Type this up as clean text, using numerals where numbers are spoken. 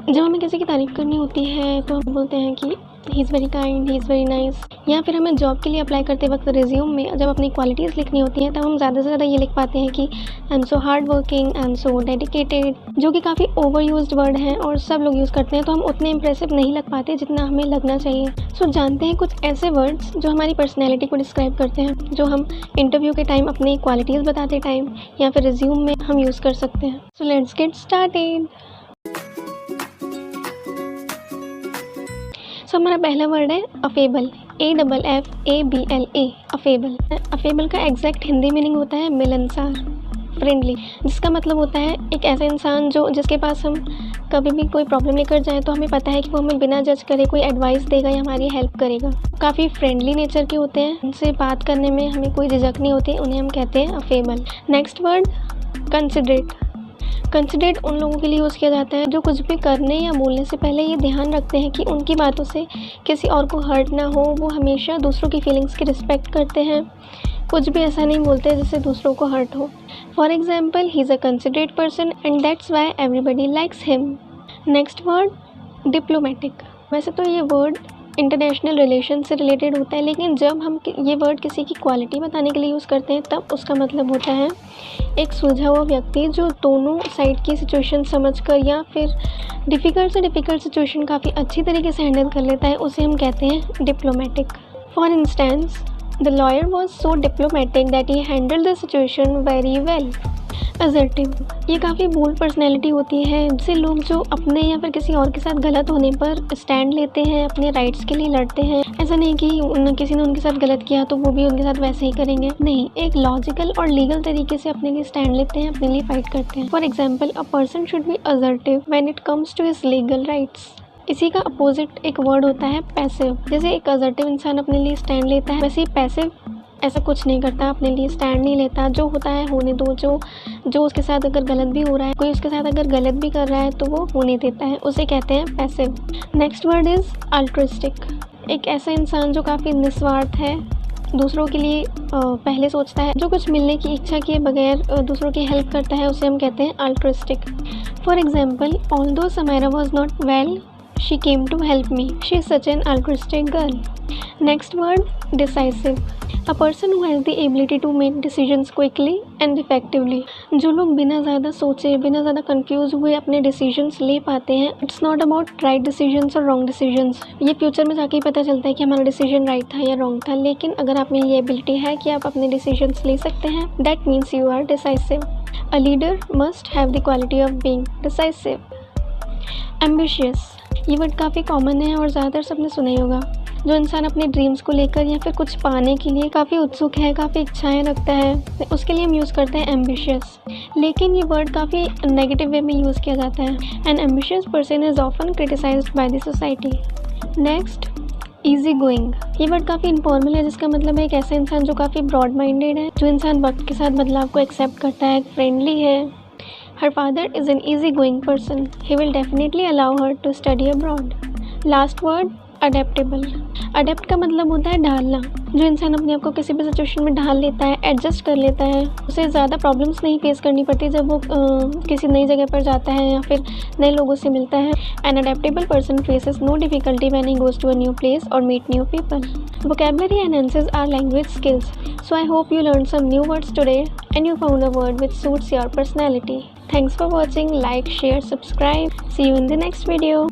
जब हमें किसी की तारीफ़ करनी होती है तो हम बोलते हैं कि he is very kind, he is very nice. या फिर हमें जॉब के लिए अप्लाई करते वक्त रिज्यूम में जब अपनी क्वालिटीज़ लिखनी होती हैं तब हम ज़्यादा से ज़्यादा ये लिख पाते हैं कि I am so hard working, I am so dedicated, जो कि काफ़ी ओवर यूज्ड वर्ड हैं और सब लोग यूज़ करते हैं, तो हम उतने इंप्रेसिव नहीं लग पाते जितना हमें लगना चाहिए। सो जानते हैं कुछ ऐसे वर्ड्स जो हमारी पर्सनैलिटी को डिस्क्राइब करते हैं, जो हम इंटरव्यू के टाइम अपनी क्वालिटीज़ बताते टाइम या फिर रिज्यूम में हम यूज़ कर सकते हैं। So let's get started. So हमारा पहला वर्ड है अफेबल, AFFABLA, अफेबल। अफेबल का एग्जैक्ट हिंदी मीनिंग होता है मिलनसार, फ्रेंडली, जिसका मतलब होता है एक ऐसा इंसान जिसके पास हम कभी भी कोई प्रॉब्लम लेकर जाएँ तो हमें पता है कि वो हमें बिना जज करे कोई एडवाइस देगा या हमारी हेल्प करेगा। काफ़ी फ्रेंडली नेचर के होते हैं, उनसे बात करने में हमें कोई झिझक नहीं होती, उन्हें हम कहते हैं affable. Next word considerate. Considerate उन लोगों के लिए यूज़ किया जाता है जो कुछ भी करने या बोलने से पहले ये ध्यान रखते हैं कि उनकी बातों से किसी और को हर्ट ना हो। वो हमेशा दूसरों की फीलिंग्स की रिस्पेक्ट करते हैं, कुछ भी ऐसा नहीं बोलते जिससे दूसरों को हर्ट हो। For example, he is a considerate person and that's why everybody likes him. Next word diplomatic. वैसे तो ये वर्ड इंटरनेशनल रिलेशन से रिलेटेड होता है, लेकिन जब हम ये वर्ड किसी की क्वालिटी बताने के लिए यूज़ करते हैं तब उसका मतलब होता है एक सुलझा हुआ व्यक्ति जो दोनों साइड की सिचुएशन समझकर या फिर डिफ़िकल्ट से डिफ़िकल्ट सिचुएशन काफ़ी अच्छी तरीके से हैंडल कर लेता है, उसे हम कहते हैं diplomatic. For instance, the lawyer was so diplomatic that he handled the situation very well. Assertive, ये काफ़ी बोल्ड पर्सनैलिटी होती है, जिससे लोग जो अपने या फिर किसी और के साथ गलत होने पर स्टैंड लेते हैं, अपने राइट्स के लिए लड़ते हैं। ऐसा नहीं कि किसी ने उनके साथ गलत किया तो वो भी उनके साथ वैसे ही करेंगे, नहीं, एक लॉजिकल और लीगल तरीके से अपने लिए स्टैंड लेते हैं, अपने लिए फाइट करते हैं। For example, a person should be assertive when it comes to his legal rights. इसी का अपोजिट एक वर्ड होता है पैसिव। जैसे एक असर्टिव इंसान अपने लिए स्टैंड लेता है, वैसे ही पैसिव ऐसा कुछ नहीं करता, अपने लिए स्टैंड नहीं लेता, जो होता है होने दो, जो उसके साथ अगर गलत भी हो रहा है, कोई उसके साथ अगर गलत भी कर रहा है तो वो होने देता है, उसे कहते हैं passive. Next word is altruistic. एक ऐसा इंसान जो काफ़ी निस्वार्थ है, दूसरों के लिए पहले सोचता है, जो कुछ मिलने की इच्छा किए बगैर दूसरों की हेल्प करता है, उसे हम कहते हैं altruistic. For example, although Samaira was not well, she came to help me. She is such an altruistic girl. Next word, decisive. A person who has the ability to make decisions quickly and effectively. जो लोग बिना ज़्यादा सोचे, बिना ज़्यादा confuse हुए अपने decisions ले पाते हैं। It's not about right decisions और रॉन्ग डिसीजंस। ये फ्यूचर में जाके ही पता चलता है कि हमारा डिसीजन राइट था या रॉन्ग था, लेकिन अगर आप में ये एबिलिटी है कि आप अपने डिसीजंस ले सकते हैं, that means you are decisive. A leader must have the quality of being decisive. Ambitious, ये वर्ड काफ़ी कॉमन है और ज़्यादातर सबने सुना ही होगा। जो इंसान अपने ड्रीम्स को लेकर या फिर कुछ पाने के लिए काफ़ी उत्सुक है, काफ़ी इच्छाएं रखता है, उसके लिए हम यूज़ करते हैं एम्बिशियस। लेकिन ये वर्ड काफ़ी नेगेटिव वे में यूज़ किया जाता है। N ambitious person is often criticised by the society. Next, easy going. ये वर्ड काफ़ी इनफॉर्मल है, जिसका मतलब है एक ऐसा इंसान जो काफ़ी ब्रॉड माइंडेड है, जो इंसान वक्त के साथ बदलाव को एक्सेप्ट करता है, फ्रेंडली है। Her father is an easygoing person. He will definitely allow her to study abroad. Last word, adaptable. Adapt का मतलब होता है ढालना। जो इंसान अपने आप को किसी भी सिचुएशन में ढाल लेता है, एडजस्ट कर लेता है, उसे ज़्यादा प्रॉब्लम्स नहीं फेस करनी पड़ती जब वो किसी नई जगह पर जाता है या फिर नए लोगों से मिलता है। An adaptable person faces no difficulty when he goes to a new place or meet new people. Vocabulary enhances our language skills. So I hope you learned some new words today and you found a word which suits your personality. Thanks for watching. Like, share, subscribe. See you in the next video.